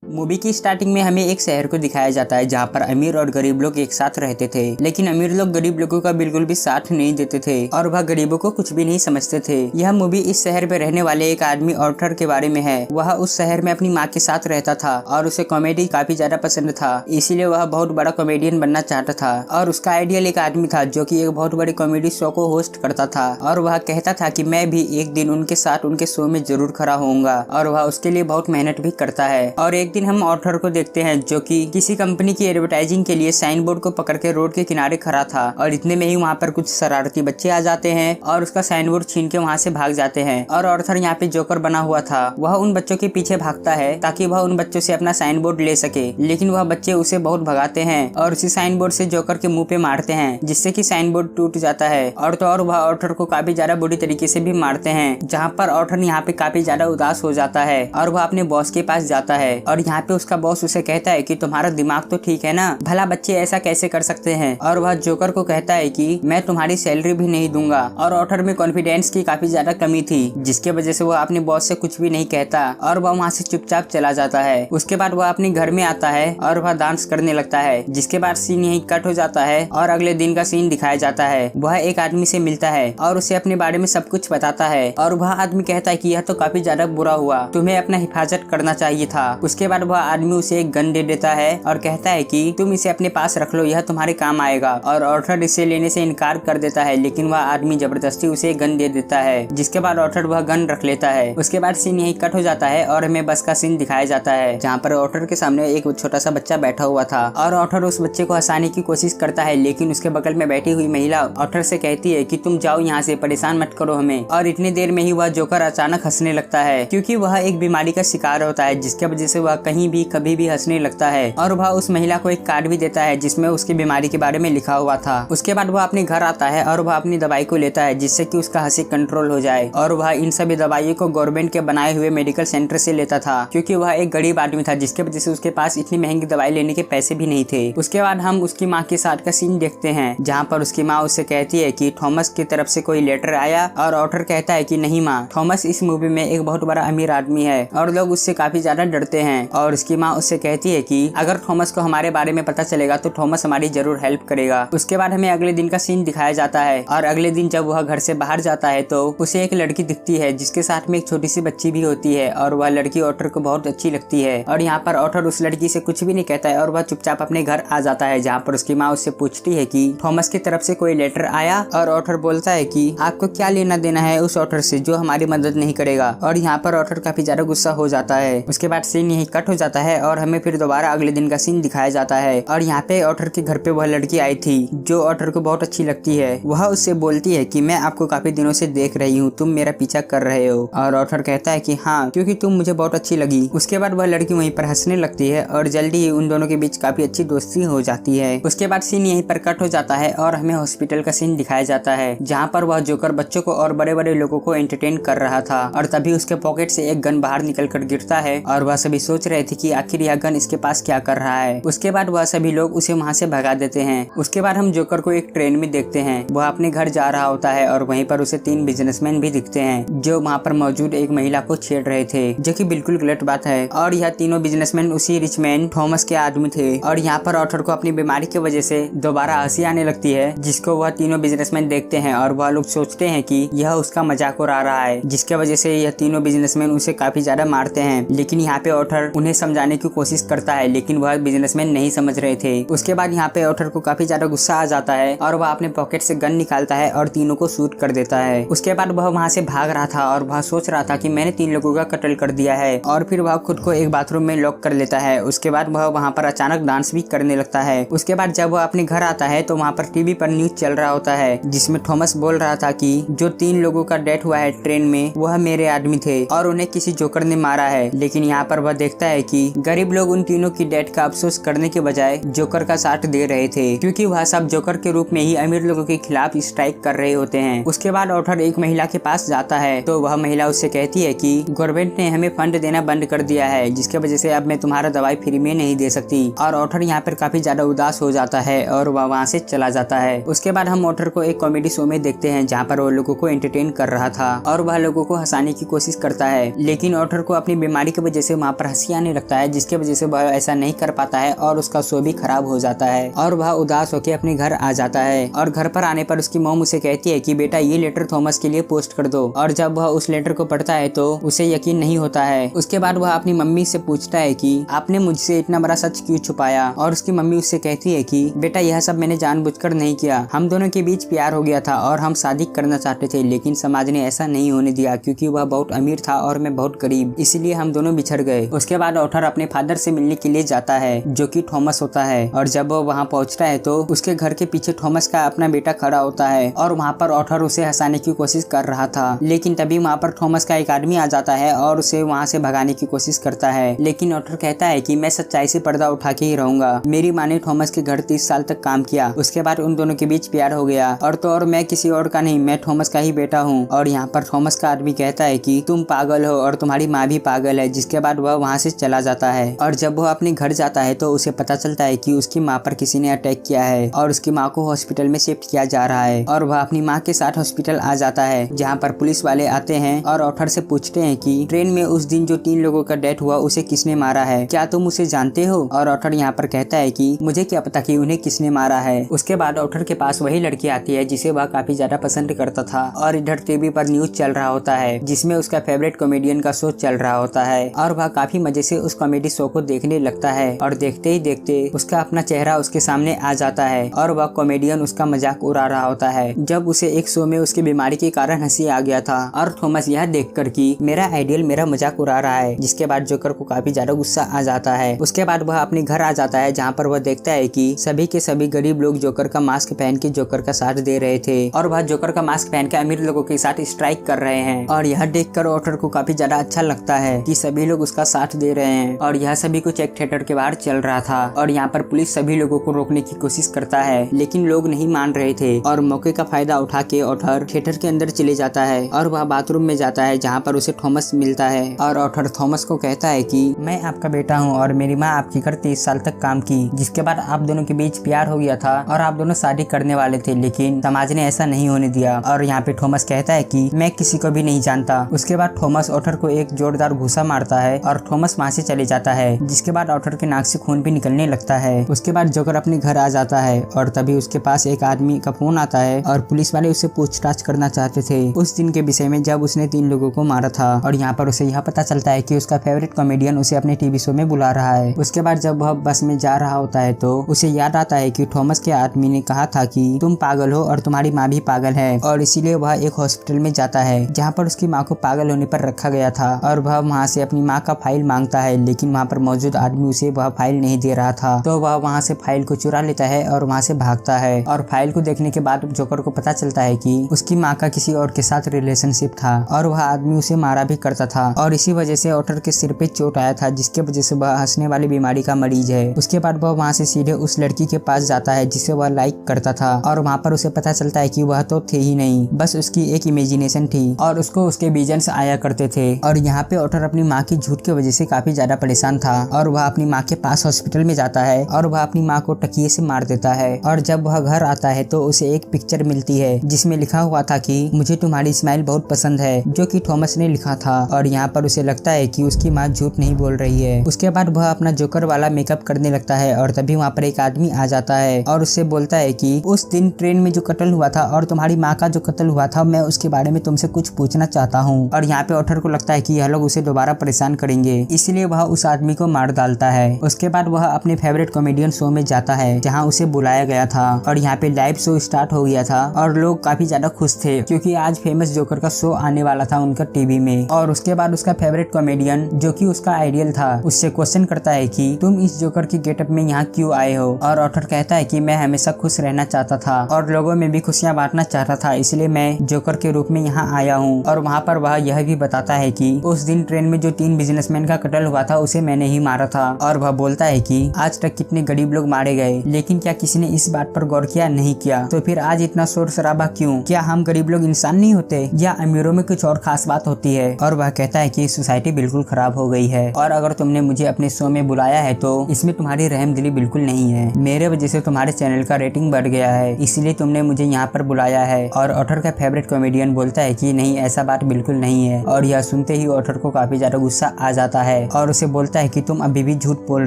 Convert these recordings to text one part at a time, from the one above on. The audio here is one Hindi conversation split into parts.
मूवी की स्टार्टिंग में हमें एक शहर को दिखाया जाता है जहाँ पर अमीर और गरीब लोग एक साथ रहते थे, लेकिन अमीर लोग गरीब लोगों का बिल्कुल भी साथ नहीं देते थे और वह गरीबों को कुछ भी नहीं समझते थे। यह मूवी इस शहर में रहने वाले एक आदमी ऑर्थर के बारे में है। वह उस शहर में अपनी माँ के साथ रहता था और उसे कॉमेडी काफी ज्यादा पसंद था, इसीलिए वह बहुत बड़ा कॉमेडियन बनना चाहता था और उसका आइडियल एक आदमी था जो कि एक बहुत बड़े कॉमेडी शो को होस्ट करता था और वह कहता था कि मैं भी एक दिन उनके साथ उनके शो में जरूर खड़ा होऊंगा और वह उसके लिए बहुत मेहनत भी करता है। और एक दिन हम ऑर्थर को देखते हैं जो कि किसी कंपनी की एडवर्टाइजिंग के लिए साइन बोर्ड को पकड़ के रोड के किनारे खड़ा था और इतने में ही वहाँ पर कुछ शरारती बच्चे आ जाते हैं और उसका साइन बोर्ड छीन के वहाँ से भाग जाते हैं। और ऑर्थर यहाँ पे जोकर बना हुआ था, वह उन बच्चों के पीछे भागता है ताकि वह उन बच्चों से अपना साइन बोर्ड ले सके, लेकिन वह बच्चे उसे बहुत भगाते हैं और उसी साइन बोर्ड से जोकर के मुंह पे मारते हैं जिससे कि साइन बोर्ड टूट जाता है। और तो और वह ऑर्थर को काफी ज्यादा बुरी तरीके से भी मारते हैं, जहाँ पर ऑर्थर यहाँ पे काफी ज्यादा उदास हो जाता है और वह अपने बॉस के पास जाता है और यहाँ पे उसका बॉस उसे कहता है कि तुम्हारा दिमाग तो ठीक है ना, भला बच्चे ऐसा कैसे कर सकते हैं। और वह जोकर को कहता है कि मैं तुम्हारी सैलरी भी नहीं दूंगा। और ऑर्थर में कॉन्फिडेंस की काफी ज्यादा कमी थी जिसके वजह से वह अपने बॉस से कुछ भी नहीं कहता और वह वहाँ से चुपचाप चला जाता है। उसके बाद वह अपने घर में आता है और वह डांस करने लगता है, जिसके बाद सीन यही कट हो जाता है और अगले दिन का सीन दिखाया जाता है। वह एक आदमी से मिलता है और उसे अपने बारे में सब कुछ बताता है और वह आदमी कहता है कि यह तो काफी ज्यादा बुरा हुआ, तुम्हें अपना हिफाजत करना चाहिए था। उसके बाद वह आदमी उसे एक गन दे देता है और कहता है कि तुम इसे अपने पास रख लो, यह तुम्हारे काम आएगा। और ऑर्थर इसे लेने से इनकार कर देता है, लेकिन वह आदमी जबरदस्ती उसे गन दे देता है, जिसके बाद ऑर्थर वह गन रख लेता है। उसके बाद सीन यही कट हो जाता है और हमें बस का सीन दिखाया जाता है जहाँ पर ऑर्थर के सामने एक छोटा सा बच्चा बैठा हुआ था और ऑर्थर उस बच्चे को हंसाने की कोशिश करता है, लेकिन उसके बगल में बैठी हुई महिला ऑर्थर से कहती है कि तुम जाओ यहाँ से, परेशान मत करो हमें। और इतनी देर में ही वह जोकर अचानक हंसने लगता है क्योंकि वह एक बीमारी का शिकार होता है, जिसके वजह से वह कहीं भी कभी भी हंसने लगता है। और वह उस महिला को एक कार्ड भी देता है जिसमें उसकी बीमारी के बारे में लिखा हुआ था। उसके बाद वह अपने घर आता है और वह अपनी दवाई को लेता है जिससे कि उसका हंसी कंट्रोल हो जाए। और वह इन सभी दवाइयों को गवर्नमेंट के बनाए हुए मेडिकल सेंटर से लेता था क्योंकि वह एक गरीब आदमी था, जिसके वजह से उसके पास इतनी महंगी दवाई लेने के पैसे भी नहीं थे। उसके बाद हम उसकी माँ के साथ का सीन देखते हैं जहाँ पर उसकी माँ उससे कहती है कि थॉमस की तरफ से कोई लेटर आया और ऑर्थर कहता है कि नहीं माँ, थॉमस इस मूवी में एक बहुत बड़ा अमीर आदमी है और लोग उससे काफी ज्यादा डरते हैं। और उसकी माँ उससे कहती है कि अगर थॉमस को हमारे बारे में पता चलेगा तो थॉमस हमारी जरूर हेल्प करेगा। उसके बाद हमें अगले दिन का सीन दिखाया जाता है और अगले दिन जब वह घर से बाहर जाता है तो उसे एक लड़की दिखती है जिसके साथ में एक छोटी सी बच्ची भी होती है और वह लड़की ऑर्थर को बहुत अच्छी लगती है। और यहाँ पर ऑर्थर उस लड़की से कुछ भी नहीं कहता है और वह चुपचाप अपने घर आ जाता है, जहाँ पर उसकी माँ उससे पूछती है कि थॉमस की तरफ से कोई लेटर आया और ऑर्थर बोलता है कि आपको क्या लेना देना है उस ऑर्थर से जो हमारी मदद नहीं करेगा। और यहाँ पर ऑर्थर काफी ज्यादा गुस्सा हो जाता है। उसके बाद सीन यही कट हो जाता है और हमें फिर दोबारा अगले दिन का सीन दिखाया जाता है और यहाँ पे ऑर्थर के घर पे वह लड़की आई थी जो ऑर्थर को बहुत अच्छी लगती है। वह उससे बोलती है कि मैं आपको काफी दिनों से देख रही हूँ, तुम मेरा पीछा कर रहे हो। और ऑर्थर कहता है कि हाँ, क्योंकि तुम मुझे बहुत अच्छी लगी। उसके बाद वह लड़की वहीं पर हंसने लगती है और जल्दी ही उन दोनों के बीच काफी अच्छी दोस्ती हो जाती है। उसके बाद सीन यहीं पर कट हो जाता है और हमें हॉस्पिटल का सीन दिखाया जाता है जहाँ पर वह जोकर बच्चों को और बड़े बड़े लोगों को एंटरटेन कर रहा था और तभी उसके पॉकेट से एक गन बाहर निकल कर गिरता है और वह सभी सोच रहे थे कि आखिर यह गन इसके पास क्या कर रहा है। उसके बाद वह सभी लोग उसे वहाँ से भगा देते हैं। उसके बाद हम जोकर को एक ट्रेन में देखते हैं, वह अपने घर जा रहा होता है और वहीं पर उसे 3 बिजनेसमैन भी दिखते हैं जो वहाँ पर मौजूद एक महिला को छेड़ रहे थे, जो कि बिल्कुल गलत बात है। और यह तीनों बिजनेसमैन उसी रिचमैन थॉमस के आदमी थे। और यहाँ पर ऑर्थर को अपनी बीमारी की वजह से दोबारा हंसी आने लगती है, जिसको वह तीनों बिजनेसमैन देखते हैं और वह लोग सोचते हैं कि यह उसका मजाक उड़ा रहा है, जिसके वजह से यह तीनों बिजनेसमैन उसे काफी ज्यादा मारते हैं। लेकिन यहाँ पे ऑर्थर उन्हें समझाने की कोशिश करता है, लेकिन वह बिजनेसमैन नहीं समझ रहे थे। उसके बाद यहाँ पे ऑर्थर को काफी ज्यादा गुस्सा आ जाता है और वह अपने पॉकेट से गन निकालता है और तीनों को शूट कर देता है। उसके बाद वह वहाँ से भाग रहा था और वह सोच रहा था कि मैंने 3 लोगों का कत्ल कर दिया है और फिर वह खुद को एक बाथरूम में लॉक कर लेता है। उसके बाद वह वहाँ पर अचानक डांस भी करने लगता है। उसके बाद जब वह अपने घर आता है तो वहाँ पर टीवी पर न्यूज चल रहा होता है जिसमें थॉमस बोल रहा था कि जो 3 लोगों का डेथ हुआ है ट्रेन में वह मेरे आदमी थे और उन्हें किसी जोकर ने मारा है। लेकिन यहाँ पर वह देखता है कि गरीब लोग उन तीनों की डेथ का अफसोस करने के बजाय जोकर का साथ दे रहे थे, क्योंकि वह सब जोकर के रूप में ही अमीर लोगों के खिलाफ स्ट्राइक कर रहे होते हैं। उसके बाद ऑर्थर एक महिला के पास जाता है तो वह महिला उससे कहती है कि गवर्नमेंट ने हमें फंड देना बंद कर दिया है, जिसके वजह से अब मैं तुम्हारा दवाई फ्री में नहीं दे सकती। और ऑर्थर यहाँ पर काफी ज्यादा उदास हो जाता है और वह वहाँ से चला जाता है। उसके बाद हम ऑर्थर को एक कॉमेडी शो में देखते हैं जहाँ पर वो लोगों को एंटरटेन कर रहा था और वह लोगों को हंसाने की कोशिश करता है, लेकिन ऑर्थर को अपनी बीमारी की वजह से वहाँ पर हंसी हंसी आने लगता है, जिसके वजह से वह ऐसा नहीं कर पाता है और उसका शो भी खराब हो जाता है और वह उदास होकर अपने घर आ जाता है। और घर पर आने पर उसकी मॉम उसे कहती है कि बेटा ये लेटर थॉमस के लिए पोस्ट कर दो। और जब वह उस लेटर को पढ़ता है तो उसे यकीन नहीं होता है। उसके बाद वह अपनी मम्मी से पूछता है कि आपने मुझसे इतना बड़ा सच क्यों छुपाया। और उसकी मम्मी उससे कहती है कि बेटा यह सब मैंने जानबूझकर नहीं किया, हम दोनों के बीच प्यार हो गया था और हम शादी करना चाहते थे, लेकिन समाज ने ऐसा नहीं होने दिया क्योंकि वह बहुत अमीर था और मैं बहुत गरीब, इसलिए हम दोनों बिछड़ गए। उसके बाद ऑथर अपने फादर से मिलने के लिए जाता है जो कि थॉमस होता है। और जब वो वहाँ पहुँचता है तो उसके घर के पीछे थॉमस का अपना बेटा खड़ा होता है और वहाँ पर ऑथर उसे हंसाने की कोशिश कर रहा था, लेकिन तभी वहाँ पर थॉमस का एक आदमी आ जाता है और उसे वहाँ से भगाने की कोशिश करता है। लेकिन ऑथर कहता है कि मैं सच्चाई से पर्दा उठा के ही रहूंगा। मेरी माँ ने थॉमस के घर 30 साल तक काम किया, उसके बाद उन दोनों के बीच प्यार हो गया और तो और मैं किसी और का नहीं, मैं थॉमस का ही बेटा हूँ। और यहाँ पर थॉमस का आदमी कहता है कि तुम पागल हो और तुम्हारी माँ भी पागल है, जिसके बाद वह वहाँ से चला जाता है। और जब वह अपने घर जाता है तो उसे पता चलता है कि उसकी माँ पर किसी ने अटैक किया है और उसकी माँ को हॉस्पिटल में शिफ्ट किया जा रहा है। और वह अपनी माँ के साथ हॉस्पिटल आ जाता है, जहाँ पर पुलिस वाले आते हैं और ऑथर से पूछते हैं कि ट्रेन में उस दिन जो 3 लोगों का डेथ हुआ उसे किसने मारा है, क्या तुम उसे जानते हो। और ऑथर यहाँ पर कहता है कि मुझे क्या पता कि उन्हें किसने मारा है। उसके बाद ऑथर के पास वही लड़की आती है जिसे वह काफी ज्यादा पसंद करता था और इधर टीवी पर न्यूज चल रहा होता है जिसमें उसका फेवरेट कॉमेडियन का शो चल रहा होता है और वह काफी मजे से उस कॉमेडी शो को देखने लगता है। और देखते ही देखते उसका अपना चेहरा उसके सामने आ जाता है और वह कॉमेडियन उसका मजाक उड़ा रहा होता है। जब उसे एक शो में उसकी बीमारी के कारण हंसी आ गया था और थॉमस यह देखकर कि मेरा आइडियल मेरा मजाक उड़ा रहा है, जिसके बाद जोकर को काफी ज्यादा गुस्सा आ जाता है। उसके बाद वह अपने घर आ जाता है जहाँ पर वह देखता है कि सभी के सभी गरीब लोग जोकर का मास्क पहन के जोकर का साथ दे रहे थे और वह जोकर का मास्क पहन के अमीर लोगों के साथ स्ट्राइक कर रहे हैं। और यह देखकर ऑथर को काफी ज्यादा अच्छा लगता है कि सभी लोग उसका साथ दे रहे हैं। और यह सभी कुछ एक थिएटर के बाहर चल रहा था और यहाँ पर पुलिस सभी लोगों को रोकने की कोशिश करता है, लेकिन लोग नहीं मान रहे थे। और मौके का फायदा उठा के ऑथर थिएटर के अंदर चले जाता है और वह बाथरूम में जाता है जहाँ पर उसे थॉमस मिलता है। और ऑथर थॉमस को कहता है कि मैं आपका बेटा हूँ और मेरी माँ आपकी घर 30 साल तक काम की, जिसके बाद आप दोनों के बीच प्यार हो गया था और आप दोनों शादी करने वाले थे, लेकिन समाज ने ऐसा नहीं होने दिया। और यहाँ पे थॉमस कहता है कि मैं किसी को भी नहीं जानता। उसके बाद थॉमस ऑथर को एक जोरदार घूसा मारता है और थॉमस वहाँ से चले जाता है, जिसके बाद ऑथर के नाक से खून भी निकलने लगता है। उसके बाद जोकर अपने घर आ जाता है और तभी उसके पास एक आदमी का फोन आता है और पुलिस वाले उससे पूछताछ करना चाहते थे उस दिन के विषय में जब उसने 3 लोगों को मारा था। और यहाँ पर उसे यह पता चलता है कि उसका फेवरेट कॉमेडियन उसे अपने टीवी शो में बुला रहा है। उसके बाद जब वह बस में जा रहा होता है तो उसे याद आता है कि थॉमस के आदमी ने कहा था कि तुम पागल हो और तुम्हारी माँ भी पागल है, और इसीलिए वह एक हॉस्पिटल में जाता है जहाँ पर उसकी माँ को पागल होने पर रखा गया था। और वह वहाँ से अपनी माँ का फाइल मांगता है, लेकिन वहाँ पर मौजूद आदमी उसे वह फाइल नहीं दे रहा था, तो वह वहाँ से फाइल को चुरा लेता है और वहाँ से भागता है। और फाइल को देखने के बाद जोकर को पता चलता है कि उसकी माँ का किसी और के साथ रिलेशनशिप था और वह आदमी उसे मारा भी करता था और इसी वजह से ऑथर के सिर पे चोट आया था, जिसके वजह से वह हंसने वाली बीमारी का मरीज है। उसके बाद वह वहाँ से सीधे उस लड़की के पास जाता है जिसे वह लाइक करता था और वहाँ पर उसे पता चलता है कि वह तो थे ही नहीं, बस उसकी एक इमेजिनेशन थी और उसको उसके विजन्स आया करते थे। और यहाँ पे ऑथर अपनी माँ की झूठ की वजह से काफी ज्यादा परेशान था और वह अपनी माँ के पास हॉस्पिटल में जाता है और वह अपनी माँ को तकिए से मार देता है। और जब वह घर आता है तो उसे एक पिक्चर मिलती है जिसमें लिखा हुआ था कि मुझे तुम्हारी स्माइल बहुत पसंद है, जो कि थॉमस ने लिखा था। और यहाँ पर उसे लगता है कि उसकी माँ झूठ नहीं बोल रही है। उसके बाद वह अपना जोकर वाला मेकअप करने लगता है और तभी वहाँ पर एक आदमी आ जाता है और उससे बोलता है कि उस दिन ट्रेन में जो कत्ल हुआ था और तुम्हारी माँ का जो कत्ल हुआ था, मैं उसके बारे में तुमसे कुछ पूछना चाहता हूँ। और यहाँ पे ऑथर को लगता है कि यह लोग उसे दोबारा परेशान करेंगे, इसलिए वह उस आदमी को मार डालता है। उसके बाद वह अपने फेवरेट कॉमेडियन शो में जाता है जहाँ उसे बुलाया गया था और यहाँ पे लाइव शो स्टार्ट हो गया था और लोग काफी ज्यादा खुश थे क्योंकि आज फेमस जोकर का शो आने वाला था उनका टीवी में। और उसके बाद उसका फेवरेट कॉमेडियन जो कि उसका आइडियल था उससे क्वेश्चन करता है कि तुम इस जोकर की गेटअप में यहाँ क्यों आए हो। और ऑथर कहता है कि मैं हमेशा खुश रहना चाहता था और लोगों में भी खुशियाँ बांटना चाहता था, इसलिए मैं जोकर के रूप में यहाँ आया हूँ। और वहाँ पर वह यह भी बताता है कि उस दिन ट्रेन में जो 3 बिजनेसमैन का कत्ल हुआ था उसे मैंने ही मारा था। और वह बोलता है कि आज तक कितने गरीब लोग मारे गए, लेकिन क्या किसी ने इस बात पर गौर किया? नहीं किया। तो फिर आज इतना शोर शराबा क्यों? क्या हम गरीब लोग इंसान नहीं होते या अमीरों में कुछ और खास बात होती है? और वह कहता है कि सोसाइटी बिल्कुल खराब हो गई है और अगर तुमने मुझे अपने शो में बुलाया है तो इसमें तुम्हारी रहमदिली बिल्कुल नहीं है। मेरे वजह से तुम्हारे चैनल का रेटिंग बढ़ गया है, इसलिए तुमने मुझे यहाँ पर बुलाया है। और ऑथर का फेवरेट कॉमेडियन बोलता है कि नहीं, ऐसा बात बिल्कुल नहीं है। और यह सुनते ही ऑथर को काफी ज्यादा गुस्सा आ जाता है है और उसे बोलता है कि तुम अभी भी झूठ बोल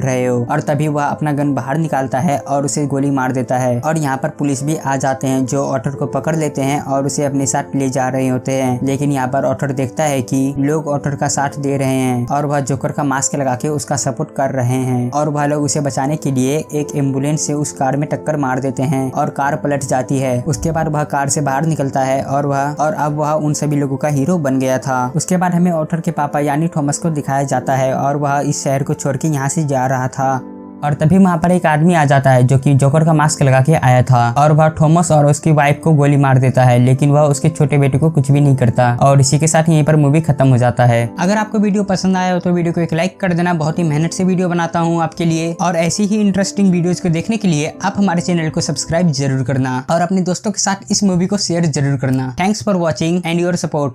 रहे हो। और तभी वह अपना गन बाहर निकालता है और उसे गोली मार देता है। और यहाँ पर पुलिस भी आ जाते हैं जो ऑटर को पकड़ लेते हैं और उसे अपने साथ ले जा रहे होते हैं। लेकिन यहाँ पर ऑटर देखता है कि लोग ऑटर का साथ दे रहे हैं और वह जोकर का मास्क लगा के उसका सपोर्ट कर रहे हैं। और वह लोग उसे बचाने के लिए एक एम्बुलेंस से उस कार में टक्कर मार देते हैं और कार पलट जाती है। उसके बाद वह कार से बाहर निकलता है और अब वह उन सभी लोगों का हीरो बन गया था। उसके बाद हमें ऑटर के पापा यानी थॉमस को दिखाया जाता है और वह इस शहर को छोड़ के यहाँ से जा रहा था। और तभी वहाँ पर एक आदमी आ जाता है जो कि जोकर का मास्क लगा के आया था और वह थॉमस और उसकी वाइफ को गोली मार देता है, लेकिन वह उसके छोटे बेटे को कुछ भी नहीं करता। और इसी के साथ यहीं पर मूवी खत्म हो जाता है। अगर आपको वीडियो पसंद आया हो तो वीडियो को एक लाइक कर देना। बहुत ही मेहनत से वीडियो बनाता हूँ आपके लिए और ऐसी ही इंटरेस्टिंग वीडियोज को देखने के लिए आप हमारे चैनल को सब्सक्राइब जरूर करना और अपने दोस्तों के साथ इस मूवी को शेयर जरूर करना। Thanks for watching and your support.